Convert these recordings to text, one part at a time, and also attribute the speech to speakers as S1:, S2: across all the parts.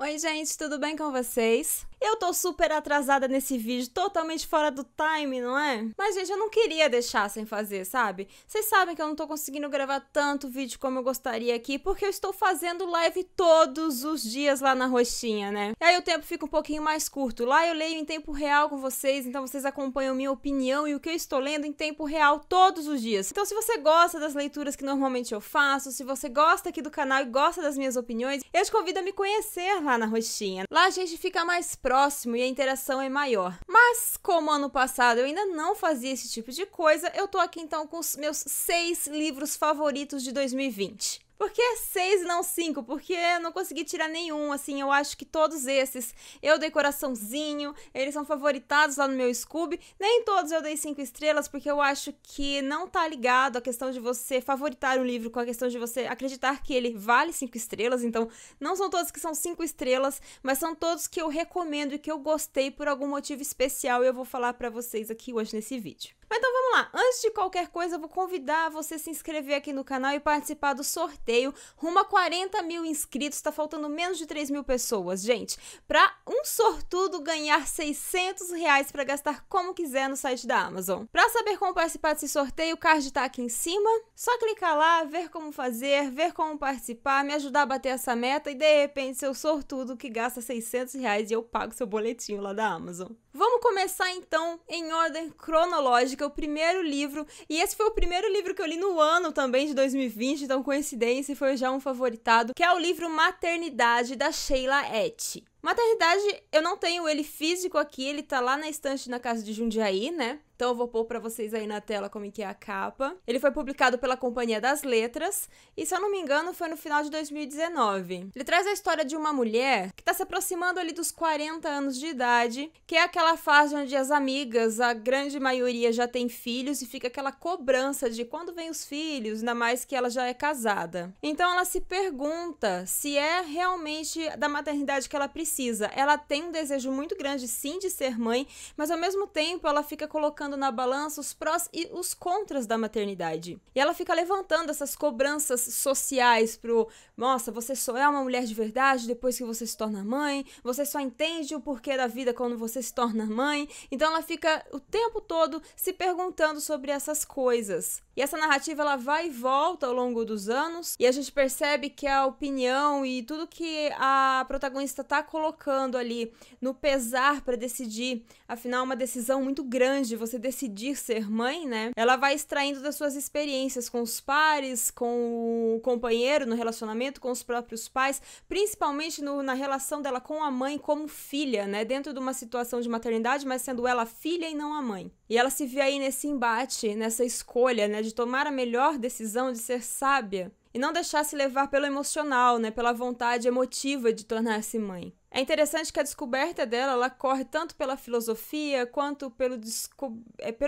S1: Oi gente, tudo bem com vocês? Eu tô super atrasada nesse vídeo, totalmente fora do time, não é? Mas gente, eu não queria deixar sem fazer, sabe? Vocês sabem que eu não tô conseguindo gravar tanto vídeo como eu gostaria aqui, porque eu estou fazendo live todos os dias lá na roxinha, né? E aí o tempo fica um pouquinho mais curto. Lá eu leio em tempo real com vocês, então vocês acompanham minha opinião e o que eu estou lendo em tempo real todos os dias. Então se você gosta das leituras que normalmente eu faço, se você gosta aqui do canal e gosta das minhas opiniões, eu te convido a me conhecer lá na roxinha. Lá a gente fica mais próximo e a interação é maior. Mas, como ano passado eu ainda não fazia esse tipo de coisa, eu tô aqui então com os meus 6 livros favoritos de 2020. Por que 6 e não 5? Porque eu não consegui tirar nenhum, assim, eu acho que todos esses eu dei coraçãozinho, eles são favoritados lá no meu Scoob. Nem todos eu dei 5 estrelas, porque eu acho que não tá ligado a questão de você favoritar um livro com a questão de você acreditar que ele vale 5 estrelas, então não são todos que são 5 estrelas, mas são todos que eu recomendo e que eu gostei por algum motivo especial e eu vou falar pra vocês aqui hoje nesse vídeo. Mas então vamos lá, antes de qualquer coisa eu vou convidar você a se inscrever aqui no canal e participar do sorteio rumo a 40 mil inscritos, tá faltando menos de 3 mil pessoas, gente, pra um sortudo ganhar 600 reais pra gastar como quiser no site da Amazon. Pra saber como participar desse sorteio, o card tá aqui em cima, só clicar lá, ver como fazer, ver como participar, me ajudar a bater essa meta e de repente seu sortudo que gasta 600 reais e eu pago seu boletinho lá da Amazon. Vamos começar então em ordem cronológica, o primeiro livro, e esse foi o primeiro livro que eu li no ano também de 2020, então coincidência, foi já um favoritado, que é o livro Maternidade, da Sheila Heti. Maternidade, eu não tenho ele físico aqui, ele tá lá na estante na casa de Jundiaí, né? Então eu vou pôr pra vocês aí na tela como que é a capa. Ele foi publicado pela Companhia das Letras e, se eu não me engano, foi no final de 2019. Ele traz a história de uma mulher que tá se aproximando ali dos 40 anos de idade, que é aquela fase onde as amigas, a grande maioria já tem filhos e fica aquela cobrança de quando vem os filhos, ainda mais que ela já é casada. Então ela se pergunta se é realmente da maternidade que ela precisa. Ela tem um desejo muito grande, sim, de ser mãe, mas ao mesmo tempo ela fica colocando na balança os prós e os contras da maternidade. E ela fica levantando essas cobranças sociais pro, nossa, você só é uma mulher de verdade depois que você se torna mãe, você só entende o porquê da vida quando você se torna mãe. Então ela fica o tempo todo se perguntando sobre essas coisas. E essa narrativa ela vai e volta ao longo dos anos e a gente percebe que a opinião e tudo que a protagonista tá colocando ali no pesar para decidir, afinal uma decisão muito grande, você decidir ser mãe, né? Ela vai extraindo das suas experiências com os pares, com o companheiro no relacionamento, com os próprios pais, principalmente na relação dela com a mãe como filha, né? Dentro de uma situação de maternidade, mas sendo ela filha e não a mãe. E ela se vê aí nesse embate, nessa escolha, né? De tomar a melhor decisão, de ser sábia e não deixar se levar pelo emocional, né? Pela vontade emotiva de tornar-se mãe. É interessante que a descoberta dela, ela corre tanto pela filosofia, quanto pelo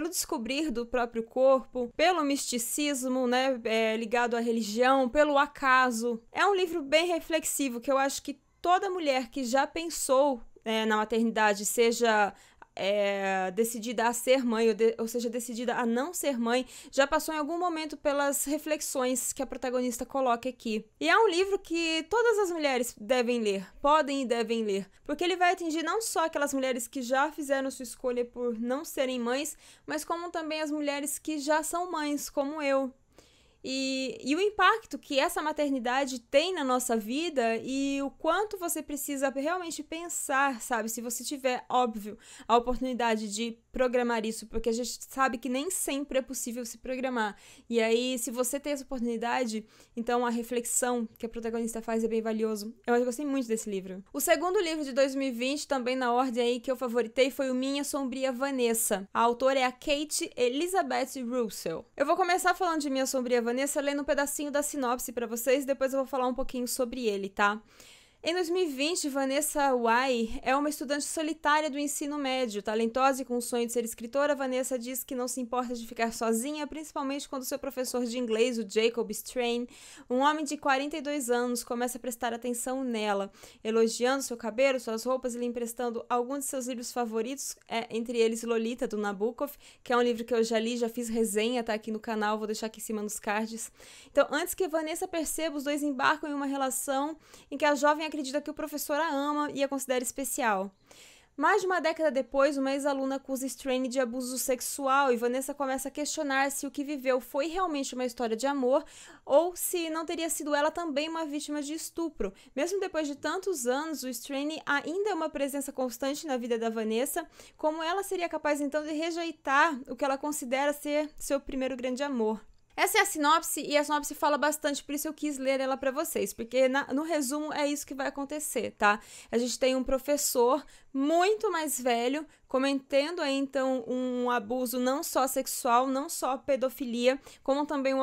S1: descobrir do próprio corpo, pelo misticismo, né, ligado à religião, pelo acaso. É um livro bem reflexivo, que eu acho que toda mulher que já pensou na maternidade, seja decidida a ser mãe, ou seja, decidida a não ser mãe, já passou em algum momento pelas reflexões que a protagonista coloca aqui. E é um livro que todas as mulheres devem ler, podem e devem ler, porque ele vai atingir não só aquelas mulheres que já fizeram sua escolha por não serem mães, mas como também as mulheres que já são mães, como eu. E o impacto que essa maternidade tem na nossa vida e o quanto você precisa realmente pensar, sabe? Se você tiver, óbvio, a oportunidade de programar isso, porque a gente sabe que nem sempre é possível se programar. E aí, se você tem essa oportunidade, então a reflexão que a protagonista faz é bem valioso. Eu gostei muito desse livro. O segundo livro de 2020, também na ordem aí que eu favoritei, foi o Minha Sombria Vanessa. A autora é a Kate Elizabeth Russell. Eu vou começar falando de Minha Sombria Vanessa, lendo um pedacinho da sinopse pra vocês, depois eu vou falar um pouquinho sobre ele, tá? Em 2020, Vanessa Wai é uma estudante solitária do ensino médio. Talentosa e com o sonho de ser escritora, Vanessa diz que não se importa de ficar sozinha, principalmente quando seu professor de inglês, o Jacob Strain, um homem de 42 anos, começa a prestar atenção nela, elogiando seu cabelo, suas roupas e lhe emprestando alguns de seus livros favoritos, entre eles Lolita, do Nabokov, que é um livro que eu já li, já fiz resenha, tá aqui no canal, vou deixar aqui em cima nos cards. Então, antes que Vanessa perceba, os dois embarcam em uma relação em que a jovem acredita que o professor a ama e a considera especial. Mais de uma década depois, uma ex-aluna acusa Strange de abuso sexual e Vanessa começa a questionar se o que viveu foi realmente uma história de amor ou se não teria sido ela também uma vítima de estupro. Mesmo depois de tantos anos, o Strange ainda é uma presença constante na vida da Vanessa, como ela seria capaz então de rejeitar o que ela considera ser seu primeiro grande amor. Essa é a sinopse, e a sinopse fala bastante, por isso eu quis ler ela pra vocês, porque no resumo é isso que vai acontecer, tá? A gente tem um professor muito mais velho cometendo aí, então, um abuso não só sexual, não só pedofilia, como também um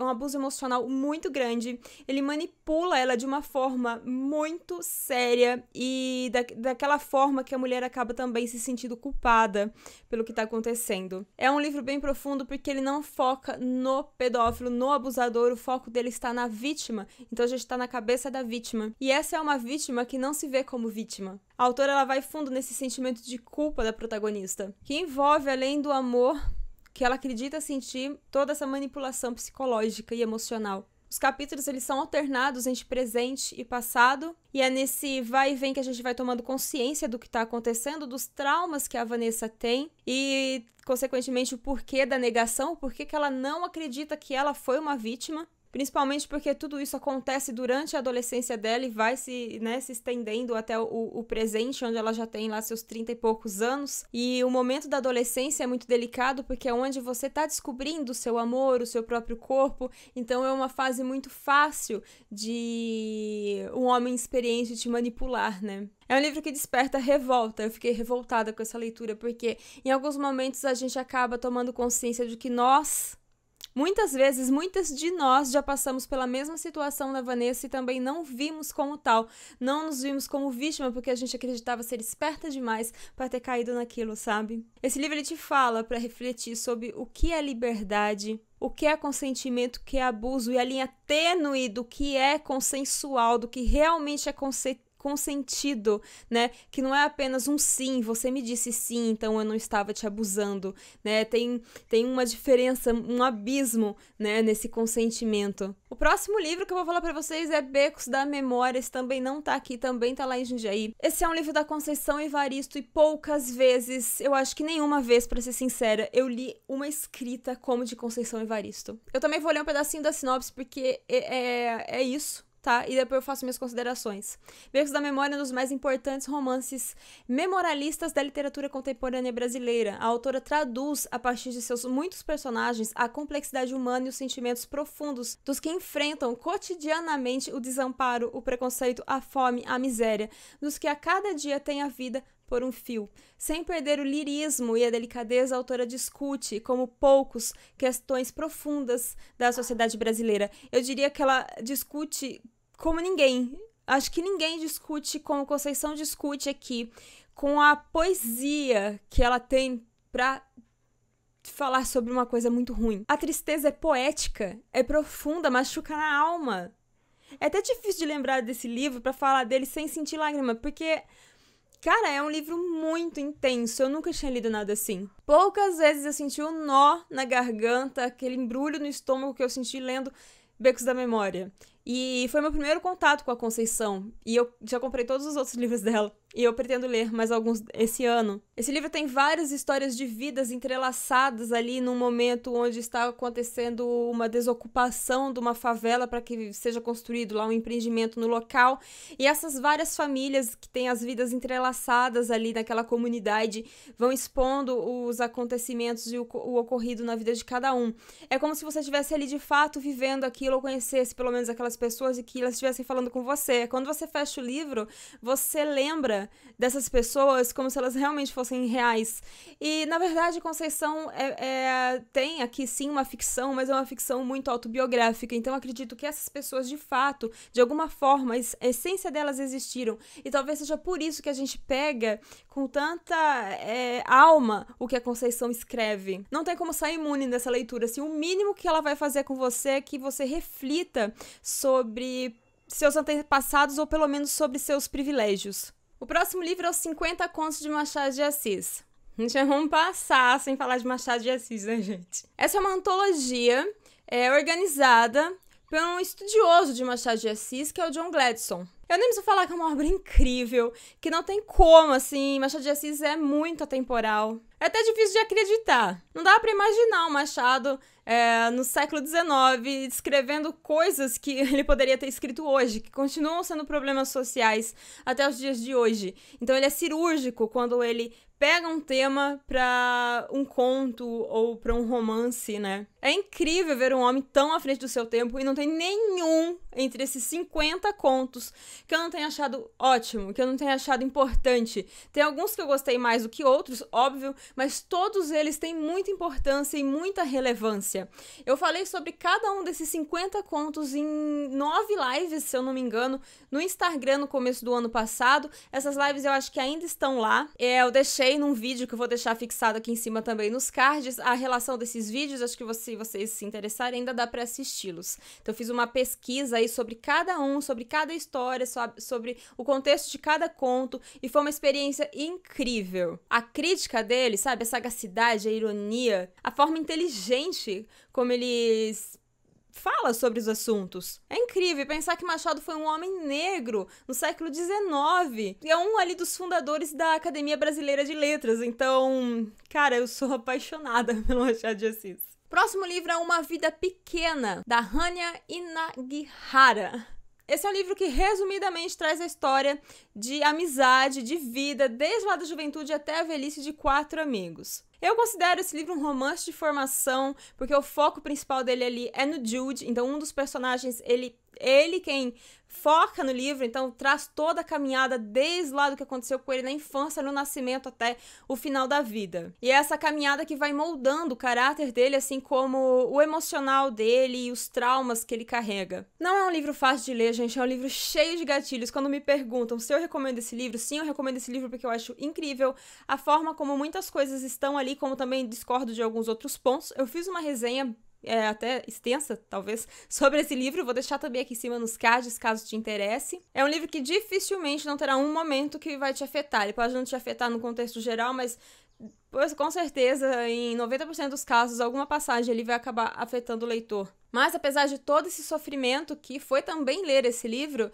S1: abuso emocional muito grande. Ele manipula ela de uma forma muito séria e daquela forma que a mulher acaba também se sentindo culpada pelo que tá acontecendo. É um livro bem profundo porque ele não foca no pedófilo, no abusador, o foco dele está na vítima, então a gente está na cabeça da vítima. E essa é uma vítima que não se vê como vítima. A autora ela vai fundo nesse sentimento de culpa da protagonista, que envolve, além do amor que ela acredita sentir, toda essa manipulação psicológica e emocional. Os capítulos eles são alternados entre presente e passado, e é nesse vai e vem que a gente vai tomando consciência do que está acontecendo, dos traumas que a Vanessa tem e, consequentemente, o porquê da negação, o porquê que ela não acredita que ela foi uma vítima. Principalmente porque tudo isso acontece durante a adolescência dela e vai se estendendo até o presente, onde ela já tem lá seus 30 e poucos anos. E o momento da adolescência é muito delicado, porque é onde você tá descobrindo o seu amor, o seu próprio corpo. Então é uma fase muito fácil de um homem experiente te manipular, né? É um livro que desperta revolta. Eu fiquei revoltada com essa leitura, porque em alguns momentos a gente acaba tomando consciência de que muitas vezes, muitas de nós já passamos pela mesma situação da Vanessa e também não vimos como tal. Não nos vimos como vítima porque a gente acreditava ser esperta demais para ter caído naquilo, sabe? Esse livro ele te fala para refletir sobre o que é liberdade, o que é consentimento, o que é abuso e a linha tênue do que é consensual, do que realmente é consentido, né? Que não é apenas um sim, você me disse sim, então eu não estava te abusando, né? Tem uma diferença, um abismo, né, nesse consentimento. O próximo livro que eu vou falar pra vocês é Becos da Memória. Esse também não tá aqui, também tá lá em Jundiaí. Esse é um livro da Conceição Evaristo e poucas vezes, eu acho que nenhuma vez, pra ser sincera, eu li uma escrita como de Conceição Evaristo. Eu também vou ler um pedacinho da sinopse porque é isso. Tá? E depois eu faço minhas considerações. Becos da Memória é um dos mais importantes romances memorialistas da literatura contemporânea brasileira. A autora traduz, a partir de seus muitos personagens, a complexidade humana e os sentimentos profundos dos que enfrentam cotidianamente o desamparo, o preconceito, a fome, a miséria, dos que a cada dia têm a vida por um fio. Sem perder o lirismo e a delicadeza, a autora discute, como poucos, questões profundas da sociedade brasileira. Eu diria que ela discute como ninguém. Acho que ninguém discute como Conceição discute aqui, com a poesia que ela tem pra falar sobre uma coisa muito ruim. A tristeza é poética, é profunda, machuca na alma. É até difícil de lembrar desse livro pra falar dele sem sentir lágrima, porque, cara, é um livro muito intenso. Eu nunca tinha lido nada assim. Poucas vezes eu senti um nó na garganta, aquele embrulho no estômago que eu senti lendo Becos da Memória. E foi meu primeiro contato com a Conceição. E eu já comprei todos os outros livros dela. E eu pretendo ler mais alguns esse ano. Esse livro tem várias histórias de vidas entrelaçadas ali num momento onde está acontecendo uma desocupação de uma favela para que seja construído lá um empreendimento no local. E essas várias famílias que têm as vidas entrelaçadas ali naquela comunidade vão expondo os acontecimentos e o ocorrido na vida de cada um. É como se você estivesse ali de fato vivendo aquilo ou conhecesse pelo menos aquelas pessoas e que elas estivessem falando com você. Quando você fecha o livro, você lembra dessas pessoas como se elas realmente fossem reais. E, na verdade, Conceição tem aqui, sim, uma ficção, mas é uma ficção muito autobiográfica. Então, acredito que essas pessoas, de fato, de alguma forma, a essência delas existiram. E talvez seja por isso que a gente pega com tanta alma o que a Conceição escreve. Não tem como sair imune dessa leitura. Assim, o mínimo que ela vai fazer com você é que você reflita sobre seus antepassados ou, pelo menos, sobre seus privilégios. O próximo livro é Os 50 Contos de Machado de Assis. A gente vamos passar sem falar de Machado de Assis, né, gente? Essa é uma antologia organizada por um estudioso de Machado de Assis, que é o John Gladstone. Eu nem preciso falar que é uma obra incrível, que não tem como, assim, Machado de Assis é muito atemporal. É até difícil de acreditar. Não dá pra imaginar o Machado no século XIX escrevendo coisas que ele poderia ter escrito hoje, que continuam sendo problemas sociais até os dias de hoje. Então ele é cirúrgico quando ele pega um tema pra um conto ou pra um romance, né? É incrível ver um homem tão à frente do seu tempo e não tem nenhum entre esses 50 contos que eu não tenha achado ótimo, que eu não tenha achado importante. Tem alguns que eu gostei mais do que outros, óbvio, mas todos eles têm muita importância e muita relevância. Eu falei sobre cada um desses 50 contos em 9 lives, se eu não me engano, no Instagram no começo do ano passado. Essas lives eu acho que ainda estão lá. Eu deixei num vídeo que eu vou deixar fixado aqui em cima também nos cards a relação desses vídeos. Acho que se vocês se interessarem ainda dá para assisti-los. Então eu fiz uma pesquisa aí sobre cada um, sobre cada história, sobre o contexto de cada conto e foi uma experiência incrível. A crítica dele, sabe, a sagacidade, a ironia, a forma inteligente como eles fala sobre os assuntos. É incrível pensar que Machado foi um homem negro no século XIX. E é um ali dos fundadores da Academia Brasileira de Letras. Então, cara, eu sou apaixonada pelo Machado de Assis. Próximo livro é Uma Vida Pequena, da Hanya Inagihara. Esse é um livro que, resumidamente, traz a história de amizade, de vida, desde lá da juventude até a velhice de 4 amigos. Eu considero esse livro um romance de formação, porque o foco principal dele ali é no Jude, então um dos personagens, ele quem foca no livro, então traz toda a caminhada desde lá do que aconteceu com ele na infância, no nascimento até o final da vida. E é essa caminhada que vai moldando o caráter dele, assim como o emocional dele e os traumas que ele carrega. Não é um livro fácil de ler, gente, é um livro cheio de gatilhos. Quando me perguntam se eu recomendo esse livro, sim, eu recomendo esse livro porque eu acho incrível a forma como muitas coisas estão ali, como também discordo de alguns outros pontos. Eu fiz uma resenha até extensa, talvez, sobre esse livro. Vou deixar também aqui em cima nos cards, caso te interesse. É um livro que dificilmente não terá um momento que vai te afetar. Ele pode não te afetar no contexto geral, mas com certeza, em 90% dos casos, alguma passagem ele vai acabar afetando o leitor. Mas, apesar de todo esse sofrimento que foi também ler esse livro,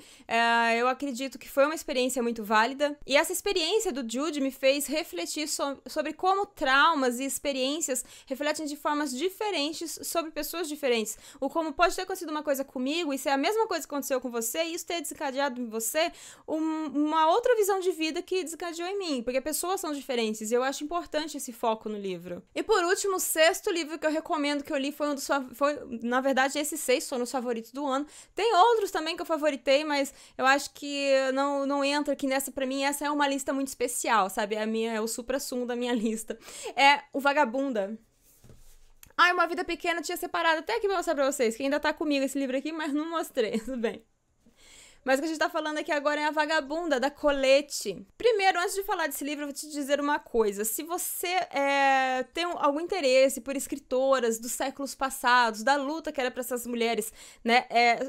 S1: eu acredito que foi uma experiência muito válida. E essa experiência do Jude me fez refletir sobre como traumas e experiências refletem de formas diferentes sobre pessoas diferentes. O como pode ter acontecido uma coisa comigo e ser a mesma coisa que aconteceu com você, e isso ter desencadeado em você uma outra visão de vida que desencadeou em mim. Porque pessoas são diferentes e eu acho importante esse foco no livro. E por último, o 6º livro que eu recomendo que eu li foi na verdade, esses 6 foram os favoritos do ano. Tem outros também que eu favoritei, mas eu acho que não entra aqui nessa. Pra mim, essa é uma lista muito especial, sabe? A minha é o supra-sumo da minha lista. É o Vagabunda. Uma Vida Pequena eu tinha separado até aqui pra mostrar pra vocês, que ainda tá comigo esse livro aqui, mas não mostrei, tudo bem. Mas o que a gente tá falando aqui agora é A Vagabunda, da Colette. Primeiro, antes de falar desse livro, eu vou te dizer uma coisa. Se você tem algum interesse por escritoras dos séculos passados, da luta que era para essas mulheres, né,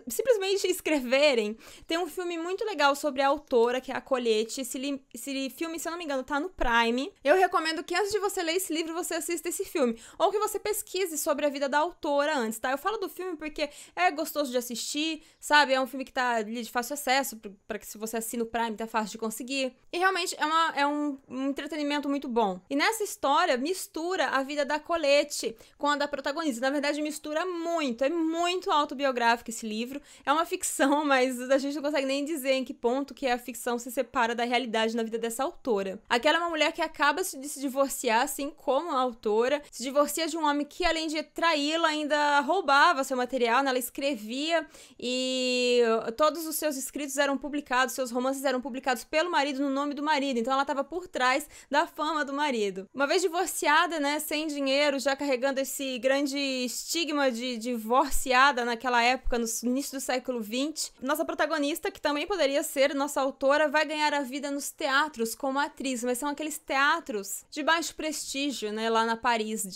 S1: simplesmente escreverem, tem um filme muito legal sobre a autora, que é a Colette. Esse filme, se eu não me engano, tá no Prime. Eu recomendo que antes de você ler esse livro, você assista esse filme. Ou que você pesquise sobre a vida da autora antes, tá? Eu falo do filme porque é gostoso de assistir, sabe? É um filme que tá ali de fácil acesso, para que se você assina o Prime tá fácil de conseguir. E realmente é um entretenimento muito bom. E nessa história mistura a vida da Colette com a da protagonista. Na verdade mistura muito, é muito autobiográfico esse livro. É uma ficção, mas a gente não consegue nem dizer em que ponto que a ficção se separa da realidade na vida dessa autora. Aquela é uma mulher que acaba de se divorciar, assim como a autora, se divorcia de um homem que, além de traí-la, ainda roubava seu material, né? Ela escrevia e todos os seus escritos eram publicados, seus romances eram publicados pelo marido no nome do marido, então ela estava por trás da fama do marido. Uma vez divorciada, né, sem dinheiro, já carregando esse grande estigma de divorciada naquela época, no início do século XX, nossa protagonista, que também poderia ser nossa autora, vai ganhar a vida nos teatros como atriz, mas são aqueles teatros de baixo prestígio, né, lá na Paris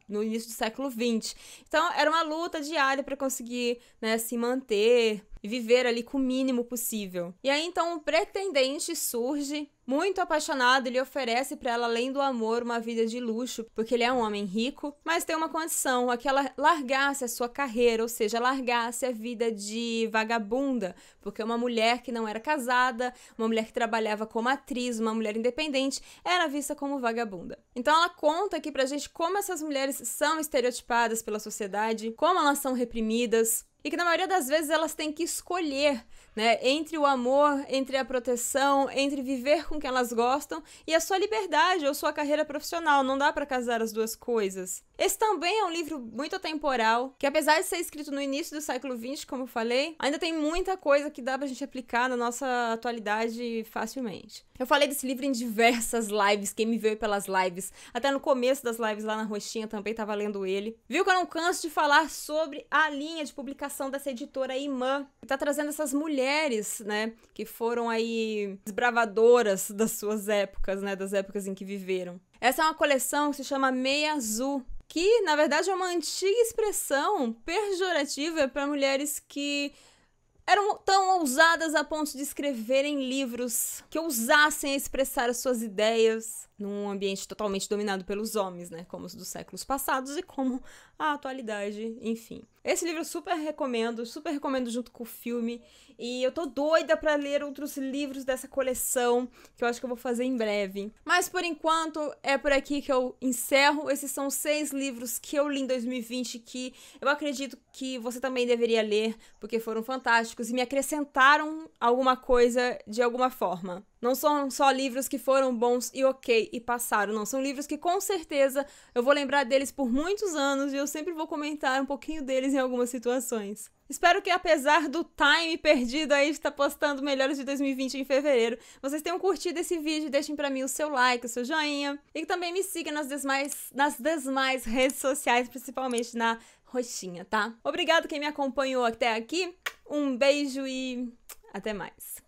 S1: no início do século XX. Então era uma luta diária para conseguir, né, se manter. e viver ali com o mínimo possível. E aí então o pretendente surge, muito apaixonado, ele oferece para ela, além do amor, uma vida de luxo, porque ele é um homem rico, mas tem uma condição, a que ela largasse a sua carreira, ou seja, largasse a vida de vagabunda, porque uma mulher que não era casada, uma mulher que trabalhava como atriz, uma mulher independente, era vista como vagabunda. Então ela conta aqui pra gente como essas mulheres são estereotipadas pela sociedade, como elas são reprimidas, e que na maioria das vezes elas têm que escolher, né, entre o amor, entre a proteção, entre viver com quem elas gostam e a sua liberdade ou sua carreira profissional. Não dá pra casar as duas coisas. Esse também é um livro muito atemporal, que apesar de ser escrito no início do século XX, como eu falei, ainda tem muita coisa que dá pra gente aplicar na nossa atualidade facilmente. Eu falei desse livro em diversas lives, quem me viu pelas lives, até no começo das lives lá na Roxinha também tava lendo ele. Viu que eu não canso de falar sobre a linha de publicação dessa editora Imã, que tá trazendo essas mulheres, né, que foram aí desbravadoras das suas épocas, né, das épocas em que viveram. Essa é uma coleção que se chama Meia Azul, que, na verdade, é uma antiga expressão pejorativa para mulheres que eram tão ousadas a ponto de escreverem livros que ousassem a expressar as suas ideias num ambiente totalmente dominado pelos homens, né? Como os dos séculos passados e como a atualidade, enfim. Esse livro eu super recomendo junto com o filme. E eu tô doida pra ler outros livros dessa coleção, que eu acho que eu vou fazer em breve. Mas por enquanto é por aqui que eu encerro. Esses são 6 livros que eu li em 2020 que eu acredito que você também deveria ler, porque foram fantásticos e me acrescentaram alguma coisa de alguma forma. Não são só livros que foram bons e ok, e passaram, não. São livros que com certeza eu vou lembrar deles por muitos anos e eu sempre vou comentar um pouquinho deles em algumas situações. Espero que, apesar do time perdido aí de estar postando melhores de 2020 em fevereiro, vocês tenham curtido esse vídeo, deixem pra mim o seu like, o seu joinha, e que também me sigam nas demais redes sociais, principalmente na Roxinha, tá? Obrigado quem me acompanhou até aqui, um beijo e até mais.